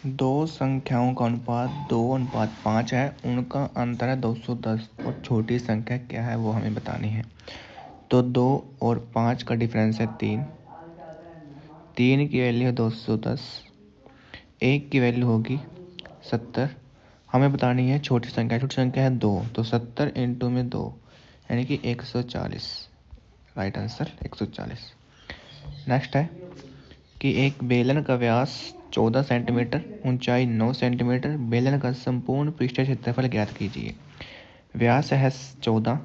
दो संख्याओं का अनुपात 2:5 है, उनका अंतर है 210 और छोटी संख्या क्या है वो हमें बतानी है। तो 2 और 5 का डिफरेंस है 3, 3 की वैल्यू है 210, 1 की वैल्यू होगी 70। हमें बतानी है छोटी संख्या है 2, तो 70 इंटू में 2 यानी कि 140। Right answer 140। नेक्स्ट है कि एक बेलन का व्यास 14 सेंटीमीटर, ऊंचाई 9 सेंटीमीटर, बेलन का संपूर्ण पृष्ठीय क्षेत्रफल ज्ञात कीजिए। व्यास है 14,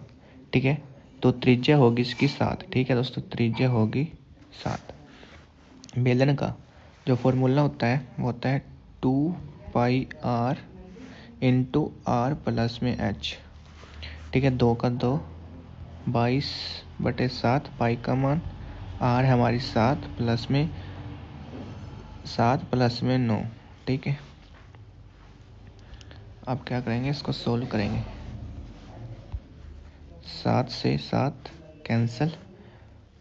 ठीक है, तो त्रिज्या होगी इसकी 7। ठीक है दोस्तों, त्रिज्या होगी 7। बेलन का जो फॉर्मूला होता है वो होता है 2πr इंटू आर प्लस में h। ठीक है, 2 का 2, 22/7, पाई का मान r है हमारी 7 प्लस में 9। ठीक है, अब क्या करेंगे, इसको सोल्व करेंगे। 7 से 7 कैंसिल,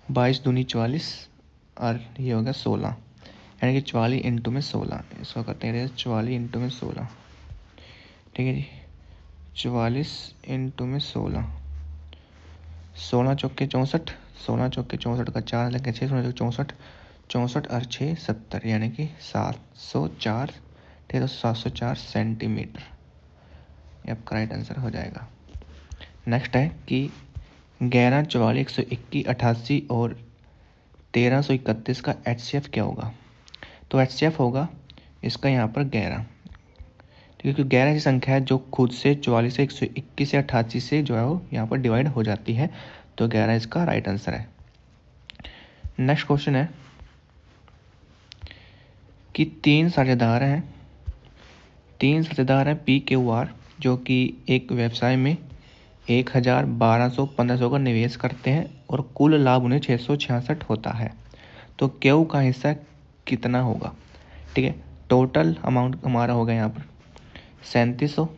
22 दूनी 44 और ये हो गया 16, यानी कि 44 इंटू में 16। इसको करते हैं 44 इंटू में 16। ठीक है जी, 44 इंटू में 16, 16 चौके 64, 16 चौके 64 का 4 लगे 6, 16 चौके 64, 64 और 6 70, यानी कि 704। ठीक है, तो 704 सेंटीमीटर ये आपका राइट आंसर हो जाएगा। नेक्स्ट है कि 11, 44, 121, 88 और 1331 का HCF क्या होगा। तो HCF होगा इसका यहाँ पर 11। ठीक है, क्योंकि 11 ऐसी संख्या है जो खुद से 44 से 121 से 88 से जो है वो यहाँ पर डिवाइड हो जाती है, तो 11 इसका राइट आंसर है। नेक्स्ट क्वेश्चन है कि 3 साझेदार हैं PQR जो कि एक व्यवसाय में 1000, 1200, 1500 का निवेश करते हैं और कुल लाभ उन्हें 666 होता है। तो क्यू का हिस्सा कितना होगा। ठीक है, टोटल अमाउंट हमारा होगा यहाँ पर 3700।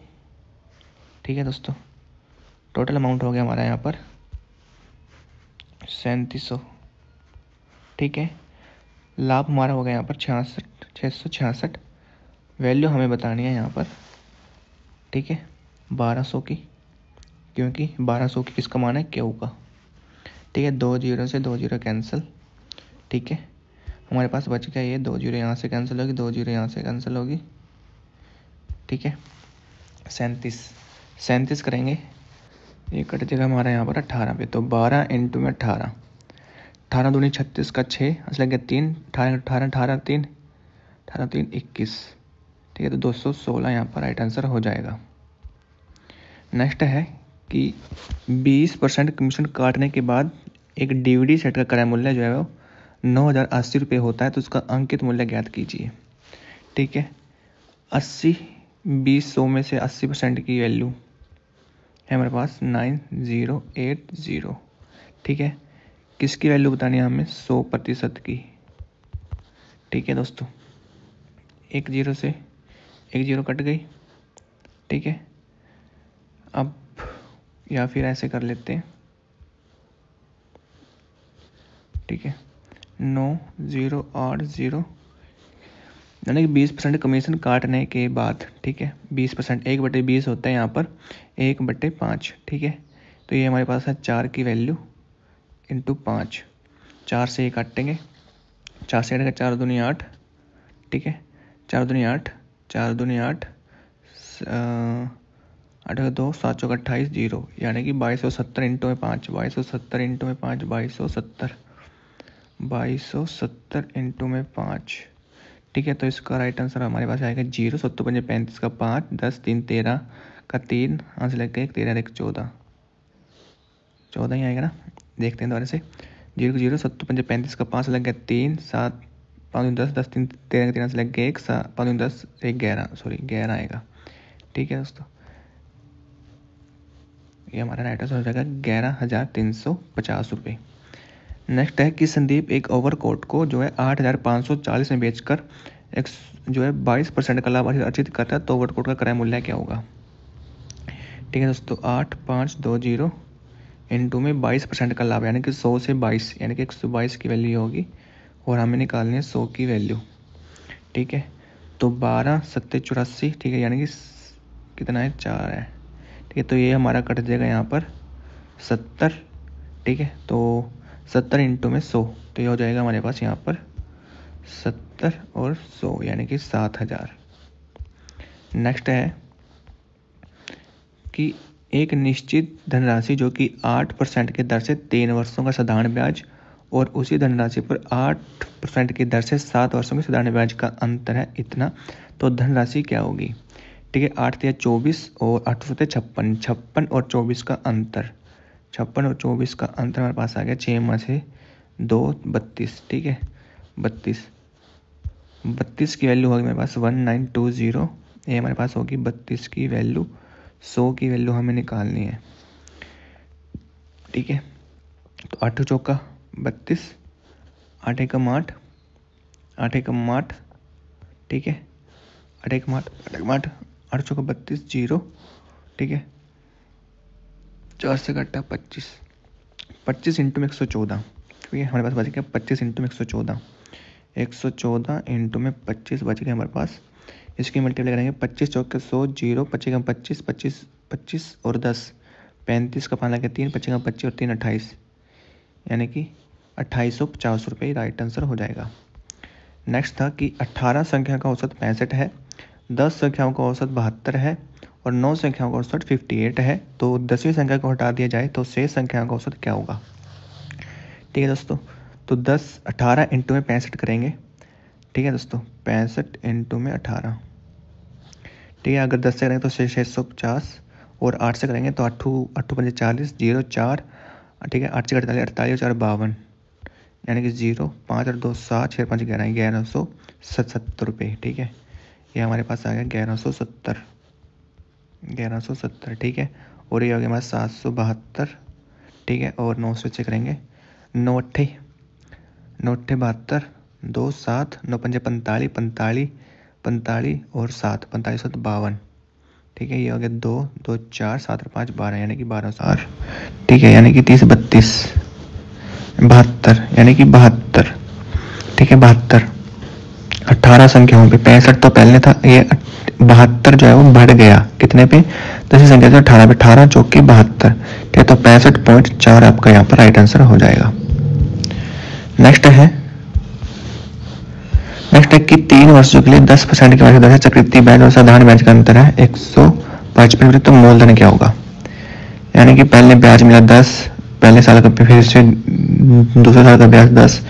ठीक है दोस्तों, टोटल अमाउंट हो गया हमारा यहाँ पर 3700। ठीक है, लाभ हमारा हो गया यहाँ पर 666। वैल्यू हमें बतानी है यहाँ पर, ठीक है, 1200 की, क्योंकि 1200 की किसका मान है, क्यू का। ठीक है, 2 जीरो से 2 जीरो कैंसिल। ठीक है, हमारे पास बच गया ये 2 जीरो यहाँ से कैंसिल होगी, 2 जीरो यहाँ से कैंसिल होगी। ठीक है, 37 करेंगे, ये कट जाएगा हमारा यहाँ पर 18 पे। तो 12 इंटू में 18, 18 दूनी 36 का 6, असला गया 3, 18 18 3, 18 3 21। ठीक है, तो 216 यहाँ पर राइट आंसर हो जाएगा। नेक्स्ट है कि 20% कमीशन काटने के बाद एक DVD सेट का क्रय मूल्य जो है वो 9080 रुपये होता है, तो उसका अंकित मूल्य ज्ञात कीजिए। ठीक है, 80, 20, 100 में से 80% की वैल्यू है हमारे पास 9080। ठीक है, किसकी वैल्यू बतानी है हमें, 100% की। ठीक है दोस्तों, 1 जीरो से 1 जीरो कट गई। ठीक है, अब या फिर ऐसे कर लेते हैं। ठीक है, 9080 यानी कि 20% कमीशन काटने के बाद। ठीक है, 20%, 1/20 होता है यहाँ पर 1/5। ठीक है, तो ये हमारे पास है 4 की वैल्यू इंटू 5, 4 से 1 काटेंगे, 4 से 8 4 दूनी 8। ठीक है, 4 दूनी 8, 4 दूनी 8, 8 2, 7 चौक 28, 0, यानी कि 2270 इंटू में 5, 2270 इंटू में 5, 2270 इंटू में 5। ठीक है, तो इसका राइट आंसर हमारे पास आएगा 0, 7 5 35 का 5, 10 3 13 का 3, आंसर लग गया 1, 13 1 14, 14 ही आएगा ना। देखते हैं दोबारा से, 0 0, 7 5 35 का 5 लग गया 3, 7 5 10, 10 3 13 का 3, आंसर लग गया 1, 5 10 1 11, सॉरी 11 आएगा। ठीक है दोस्तों, ये हमारा राइट आंसर हो जाएगा 11,350 रुपये। नेक्स्ट है कि संदीप एक ओवरकोट को जो है 8,540 में बेचकर एक जो है 22% का लाभ अर्जित करता है, तो ओवरकोट का क्रय मूल्य क्या होगा। ठीक है दोस्तों, 8520 इंटू में 22% का लाभ, यानी कि 100 से 22, यानी कि 122 की वैल्यू होगी और हमें निकालनी है 100 की वैल्यू। ठीक है, तो 12 7 84, ठीक है, यानी कि कितना है 4 है, ठीक है। तो ये हमारा कट जाएगा यहाँ पर 70, ठीक है। तो 70 इंटू में 100, तो ये हो जाएगा हमारे पास यहाँ पर 70 और 100 यानी कि 7000। नेक्स्ट है कि एक निश्चित धनराशि जो कि 8% की दर से 3 वर्षों का साधारण ब्याज और उसी धनराशि पर 8% की दर से 7 वर्षों के साधारण ब्याज का अंतर है इतना, तो धनराशि क्या होगी, ठीक है। 8 या 24 और 8 से 56, 56 और 24 का अंतर, 56 और 24 का अंतर हमारे पास आ गया 6 में से 2 32, ठीक है। 32 की वैल्यू होगी मेरे पास 1920, ये हमारे पास होगी 32 की वैल्यू। 100 की वैल्यू हमें निकालनी है, ठीक है। तो 8 चौका 32, 8 एकम 8, 8 एकम 8, ठीक है। 8 एकम 8, 8 चौका 32 0, ठीक है। 4 से कटा 25, 25 इंटू में 114, ठीक है। हमारे पास बच गया 25 इंटू में 114, 114 इंटू में 25 बच गया हमारे पास। इसकी मल्टीप्लाई करेंगे 25 चौके 100 0, 25 का 25, 25 25 और 10 35 का 5 लगे 3, 25 का 25 और 3 28, यानी कि 2850 रुपये राइट आंसर हो जाएगा। नेक्स्ट था कि 18 संख्या का औसत 65 है, 10 संख्याओं का औसत 72 है और 9 संख्याओं का औसत 58 है। तो 10वीं संख्या को हटा दिया जाए तो शेष संख्याओं का औसत क्या होगा, ठीक है दोस्तों। तो 18 इंटू में 65 करेंगे, ठीक है दोस्तों। 65 इंटू में 18, ठीक है। अगर 10 से करेंगे तो 650 और 8 से करेंगे तो 8 5 40 0 4, ठीक है। 8 से 48 48 और 4 52, यानी कि 0 5 और 2 7 6 5 11 1170 रुपये, ठीक है। ये हमारे पास आ गया 1170, ठीक है। और ये हो गया हमारा 772, ठीक है। और 9 से चेक करेंगे 9 8 72, 2 7 9 5 45 45 45 और 7 45 7 52, ठीक है। ये हो गया 2 2 4 7 और 5 12, यानी कि 1200, ठीक है। यानी कि 30 32 72, यानी कि 72, ठीक है। 72 18 संख्याओं पे 65 तो पहले था, ये 72 जो है वो बढ़ गया कितने पे, 10वीं संख्या से 18 पे, 18 चौके 72, ठीक है। तो 65.4 आपका यहाँ पर राइट आंसर हो जाएगा। नेक्स्ट है कि 3 वर्षों के लिए 10% की वार्षिक दर से चक्रवृद्धि ब्याज और साधारण ब्याज का अंतर है 155, तो मूलधन क्या होगा, यानी कि पहले ब्याज मिला 10 पहले साल का, फिर से दूसरे साल का ब्याज 10,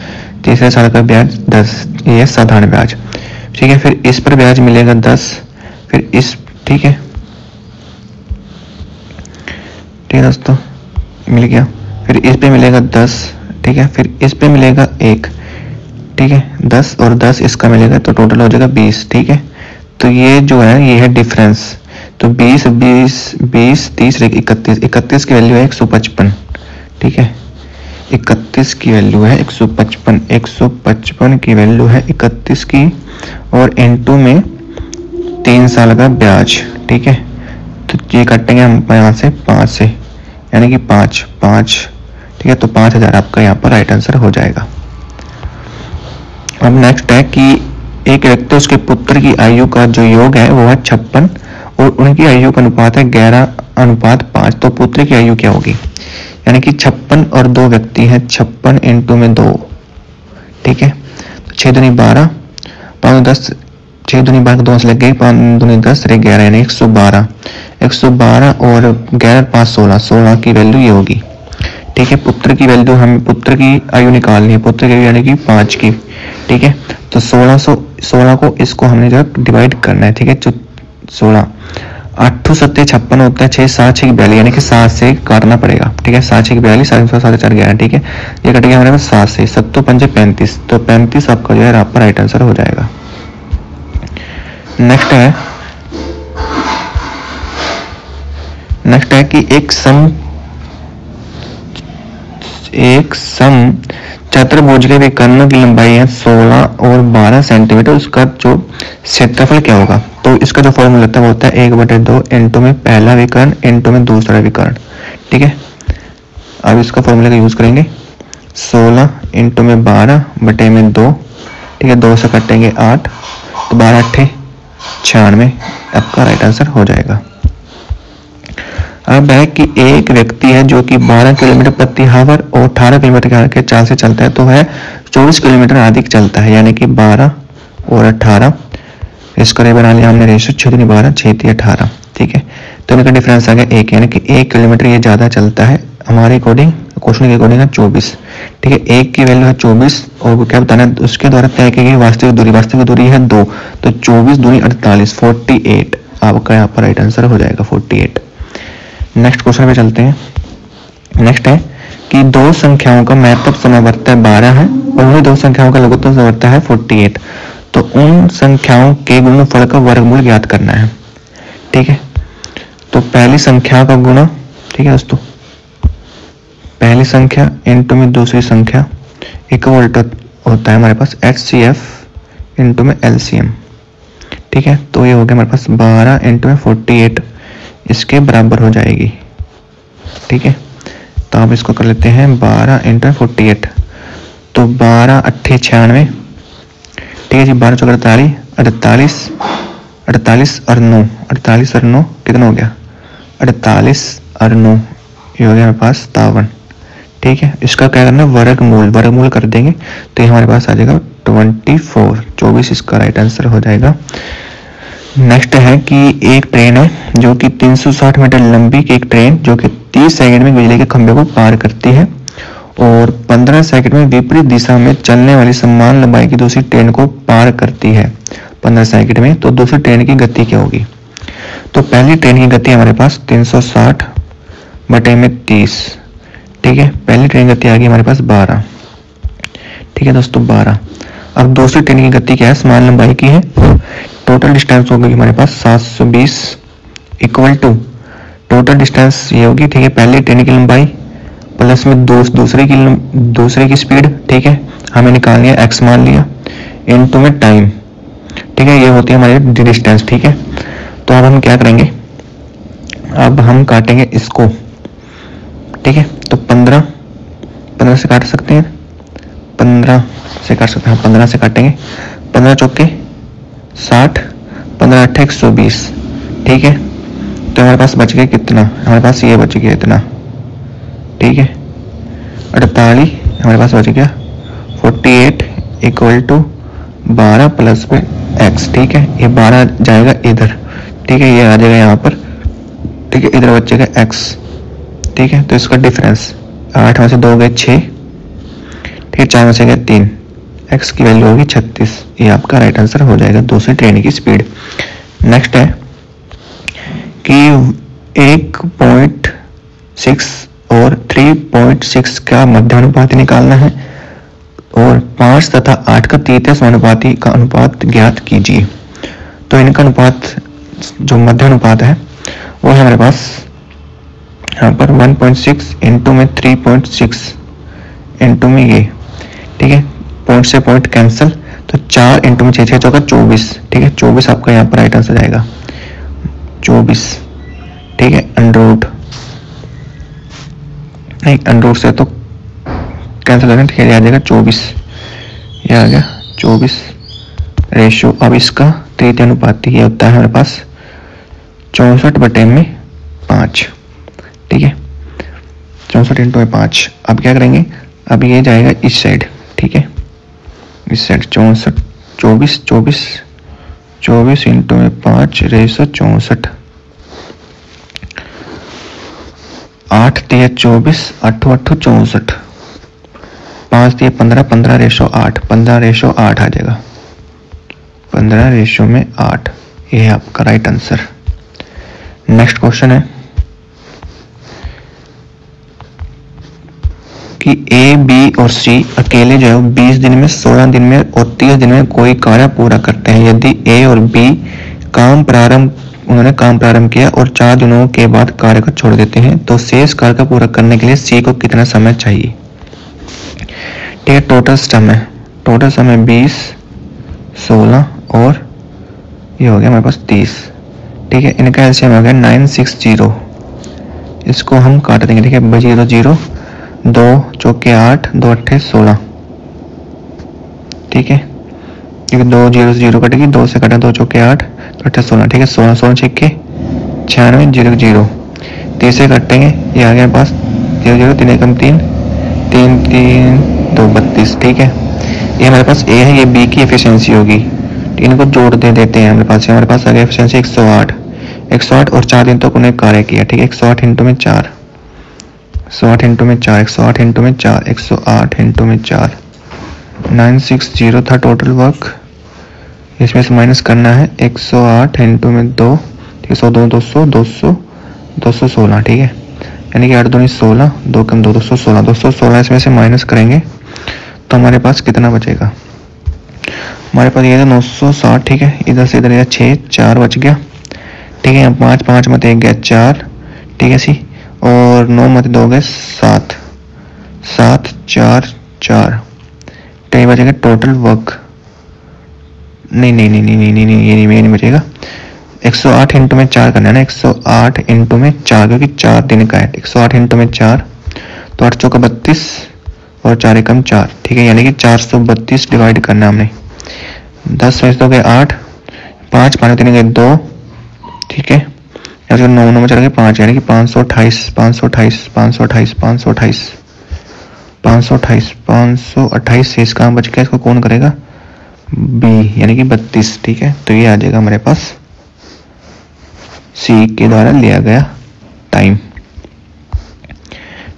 तीसरे साल का ब्याज 10, ये साधारण ब्याज, ठीक है। फिर इस पर ब्याज मिलेगा 10, फिर इस, ठीक है दोस्तों, मिल गया। फिर इस पे मिलेगा 10, ठीक है। फिर इस पे मिलेगा 1, ठीक है। 10 और 10 इसका मिलेगा तो टोटल हो जाएगा 20, ठीक है। तो ये जो है ये है डिफरेंस, तो 20 20 20 30 31, 31 की वैल्यू है 155, ठीक है। 31 की वैल्यू है 155, 155 की वैल्यू है 31 की, और इनटू में 3 साल का ब्याज, ठीक है। तो ये काटेंगे हम यहाँ से 5 से, यानी कि 5 5, ठीक है। तो 5000 आपका यहाँ पर राइट आंसर हो जाएगा। अब नेक्स्ट है कि एक व्यक्ति उसके पुत्र की आयु का जो योग है वो है 56 और उनकी आयु का अनुपात है 11:5, तो पुत्र की आयु क्या होगी, यानी कि 56 और 2 व्यक्ति हैं, 56 इंटू में 2, ठीक है। 6 दूनी 12, 5 10, 6 दूनी 12 2 से लग गई, 5 दूनी 10 11, यानी 112, 112 और 11 5 16, 16 की वैल्यू ये होगी, ठीक है। पुत्र की वैल्यू, हमें पुत्र की आयु निकालनी है, पुत्र की आयु यानी कि 5 की, ठीक है। तो 16 को इसको हमने जो डिवाइड करना है, ठीक है। 16 8 7 56 होता है, 6 7 6 42, यानी कि 7 से काटना पड़ेगा, ठीक है। 7 6 42, 7 7 4 11, ठीक है। ये कट गया हमारे पास 7 से, 7 तो 5 35, तो 35 आपका जो है आपका राइट आंसर हो जाएगा। नेक्स्ट है कि एक सम चतुर्भुज के विकर्ण की लंबाई है 16 और 12 सेंटीमीटर, उसका जो क्षेत्रफल क्या होगा, तो इसका जो फॉर्मूला होता है वो होता है 1/2 इंटू में पहला विकर्ण इंटू में दूसरा विकर्ण, ठीक है। अब इसका फॉर्मूला का यूज करेंगे, 16 इंटू में 12 बटे में 2, ठीक है। 2 से कटेंगे 8, तो 12 8 96 आपका राइट आंसर हो जाएगा। अब है कि एक व्यक्ति है जो कि 12 किलोमीटर प्रति आवर और 18 किलोमीटर के चाल से चलता है, तो वह 24 किलोमीटर अधिक चलता है, यानी कि 12 और 18 इसका रे बना लिया हमने रेशो 6 दूनी 12 6 3 18, ठीक है। तो इनका डिफरेंस आ गया 1, यानी कि 1 किलोमीटर ये ज़्यादा चलता है हमारे अकॉर्डिंग, क्वेश्चन के अकॉर्डिंग है 24, ठीक है। 1 की वैल्यू है 24 और वो क्या बताना है उसके द्वारा तय की गई वास्तविक दूरी है 2, तो 24 दूनी 48 48 आपका यहाँ पर राइट आंसर हो जाएगा 48। नेक्स्ट क्वेश्चन पे चलते हैं। नेक्स्ट है कि दो संख्याओं का महत्तम समवर्त 12 है और उन्हीं दो संख्याओं का लघुत्तम समवर्त है 48, तो उन संख्याओं के गुणनफल का वर्गमूल ज्ञात करना है, ठीक है। तो पहली संख्या का गुणा, ठीक है दोस्तों, पहली संख्या इंटू में दूसरी संख्या इक्वल टू होता है हमारे पास HCF इंटू में LCM, ठीक है। तो ये हो गया हमारे पास 12 इंटू में 48 इसके बराबर हो जाएगी, ठीक है। तो आप इसको कर लेते हैं 12 इंटू 48, तो 12 8 96, ठीक है जी। 12 चौक 48 48 और 9 48 और 9 कितना हो गया 48 और 9 ये हो गया हमारे पास 57, ठीक है। इसका क्या करना है वर्गमूल कर देंगे तो ये हमारे पास आ जाएगा 24 इसका राइट आंसर हो जाएगा। नेक्स्ट है कि एक ट्रेन है जो कि 360 मीटर लंबी की एक ट्रेन जो कि 30 सेकंड में बिजली के खंभे को पार करती है और 15 सेकंड में विपरीत दिशा में चलने वाली समान लंबाई की दूसरी ट्रेन को पार करती है 15 सेकंड में, तो दूसरी ट्रेन की गति क्या होगी। तो पहली ट्रेन की गति हमारे पास 360 बटे में 30, ठीक है। पहली ट्रेन की गति आ गई हमारे पास 12, ठीक है दोस्तों 12। अब दूसरी ट्रेन की गति क्या है, समान लंबाई की है, टोटल डिस्टेंस हो गई हमारे पास 720 इक्वल टू टोटल डिस्टेंस ये होगी, ठीक है। पहली ट्रेन की लंबाई प्लस में दूसरे की स्पीड, ठीक है, हमें निकालनी है x मान लिया इनटू में टाइम, ठीक है। ये होती है हमारी डिस्टेंस, ठीक है। तो अब हम क्या करेंगे, अब हम काटेंगे इसको, ठीक है। तो 15 से काट सकते हैं, 15 से काट सकते हैं, 15 से काटेंगे, 15 चौके 60 15 8 120, ठीक है। तो हमारे पास बच गया कितना, हमारे पास ये बच गया इतना, ठीक है। 48 हमारे पास बच गया 48 इक्वल टू 12 प्लस में x, ठीक है। ये 12 जाएगा इधर, ठीक है, ये आ जाएगा यहाँ पर, ठीक है, इधर बचेगा x, ठीक है। तो इसका डिफरेंस 8 में से 2 गए 6, ठीक है, 4 में से गए 3, x की वैल्यू होगी 36, ये आपका राइट आंसर हो जाएगा दूसरी ट्रेन की स्पीड। नेक्स्ट है कि 1.6 और 3.6 का मध्यानुपात निकालना है और 5 तथा 8 का तृतीय समानुपाती का अनुपात ज्ञात कीजिए। तो इनका अनुपात जो मध्यानुपात है वो है हमारे पास यहाँ पर 1.6 इंटू में 3.6 इंटू में ये, ठीक है, पॉइंट से पॉइंट कैंसिल, तो 4 इंटू में 6 चौका 24, ठीक है। 24 आपका यहाँ पर राइट आंसर जाएगा 24, ठीक है। अंडरूट से तो कैंसिल करना, ठीक है, आ जाएगा 24, ये आ गया 24 रेशियो। अब इसका तृतीय अनुपात ये होता है हमारे पास 64 बटे में 5, ठीक है, 64 इंटू में 5। अब क्या करेंगे, अब ये जाएगा इस साइड, ठीक है, इस साइड 24 इंटू में 5 रेशो 64, 8 3 24 8 8 64, 5 3 15 15 रेशो 8 15 रेशो 8 आ जाएगा, 15 रेशो में 8, ये है आपका राइट आंसर। नेक्स्ट क्वेश्चन है कि A, B और C अकेले जो है 20 दिन में 16 दिन में और 30 दिन में कोई कार्य पूरा करते हैं। यदि A और B उन्होंने काम प्रारंभ किया और 4 दिनों के बाद कार्य को छोड़ देते हैं, तो शेष कार्य को पूरा करने के लिए C को कितना समय चाहिए। ठीक है, टोटल समय 20 16 और ये हो गया हमारे पास 30। ठीक है, इनका एलसीएम हो गया 960। इसको हम काट देंगे। ठीक है, 0 0 2 चौके 8 2 अट्ठे 16। ठीक है, 2 0 0 कटेगी, 2 से कटा 2 चौके 8 अट्ठा 16, ठीक है। 16 16 छिक्के 96 0 0, 30 से कटेंगे, ये आ गया पास 0 0, 3 एकम 3 3 3 2 32, ठीक है। ये हमारे पास ए है, ये बी की एफिशिएंसी होगी, इनको जोड़ दे देते हैं हमारे पास। हमारे पास आ गया एफिशिएंसी 108 108 और 4 दिन तक उन्हें कार्य किया, ठीक है। 108 इंटू में 4, 108 इंटू में 4, 108 इंटू में 4, 108 इंटू में 4, 960 था टोटल वर्क। इसमें से माइनस करना है 108 इंटू में 2, ठीक है। 100 2 200 200 216, ठीक है। यानी कि 8 दूनी 16, 2 कम 2 216 216, इसमें से माइनस करेंगे तो हमारे पास कितना बचेगा। हमारे पास ये था 960, ठीक है। इधर से इधर 6 4 बच गया, ठीक है। 5 5 मत 1 गया 4, ठीक है सी, और 9 मत 2 गए 7 7 4 4, तो ये बचेगा टोटल वर्क। नहीं नहीं नहीं नहीं नहीं नहीं नहीं, ये नहीं बचेगा। 108 इंटू में 4 करना है ना, 108 इंटू में 4, क्योंकि 4 दिन का है। 108 इंटू में 4 तो 8 चौका 32 और 4 एकम 4, ठीक है। यानी कि 432 डिवाइड करना है हमने। 10 में 2 गए 8, 5 5 3 गए 2, ठीक है। यार 9 9 में चला गया 5, यानी कि 528 528 528 528 528 528 से इसका बच गया, इसको कौन करेगा, बी, यानी कि 32, ठीक है। तो ये आ जाएगा हमारे पास सी के द्वारा लिया गया टाइम।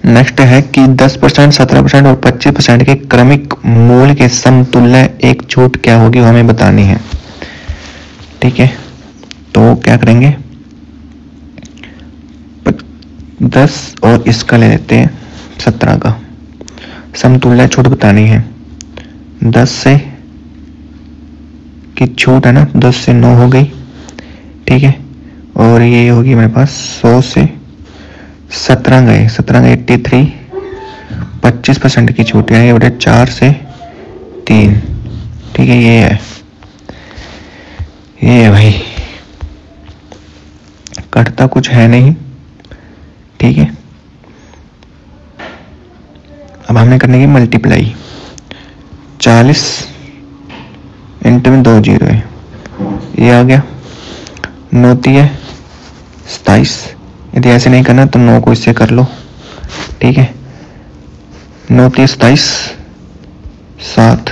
नेक्स्ट है कि 10%, 17% और 25% के क्रमिक मूल के समतुल्य एक छूट क्या होगी, वो हमें बतानी है, ठीक है। तो क्या करेंगे, 10 और इसका ले लेते हैं 17 का समतुल्य छूट बतानी है। 10 से की छूट है ना, 10 से 9 हो गई, ठीक है। और ये होगी मेरे पास 100 से 17 गए 83, 25% की छूट, यानी बटे 4 से 3, ठीक है। ये है भाई, कटता कुछ है नहीं, ठीक है। अब हमने करने की मल्टीप्लाई, 40 इंटू में 2 जीरो है, ये आ गया। 9 है 27, यदि ऐसे नहीं करना तो 9 को इससे कर लो, ठीक है। 9 27 7,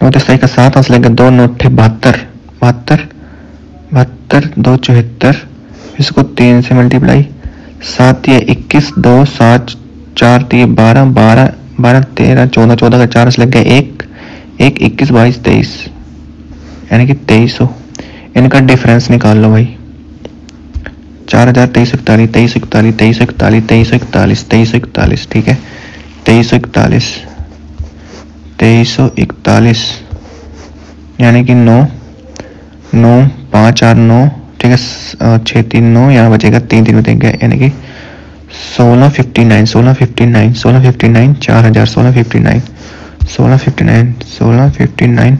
9 27 का 7 अंश लेंगे 2 9 72 72 72 2 74, इसको 3 से मल्टीप्लाई, 7 ये 21 2 7 4 ये 12 12 12 13 14 14 का 4 अंश लग गया 1 1 21 22 23, यानी कि 2300। इनका डिफरेंस निकाल लो भाई, 4000 2341 2341 2341 2341 2341, ठीक है। 2341 2341, यानी कि 9 9 5 8 9, ठीक है। 6 3 9, यहाँ बचेगा 3 3 बचेगा, यानी कि 1659 1659 1659 4000 1659 1659 1659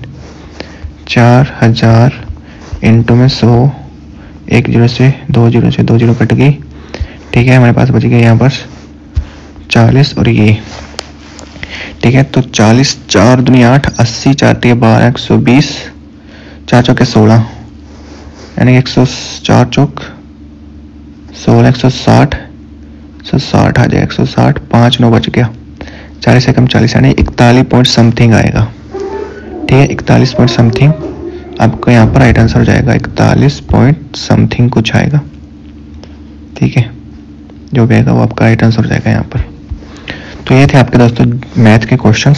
4000 इंटू में 100, 1 जीरो से 2 जीरो से 2 जीरो कट गई, ठीक है। हमारे पास बच गया यहाँ पर 40 और ये, ठीक है। तो 40 4 दूनी 8 80 4 3 12 120 4 चौके 16, यानी कि 104 चौक 16 160 160 आ जाएगा 160, 5 9 बच गया, 40 से कम 40, यानी 41 पॉइंट समथिंग आएगा, ठीक है। 41 पॉइंट समथिंग आपको यहाँ पर राइट आंसर हो जाएगा, 41 पॉइंट समथिंग कुछ आएगा, ठीक है। जो भी आएगा वो आपका राइट आंसर हो जाएगा यहाँ पर। तो ये थे आपके दोस्तों मैथ के क्वेश्चन।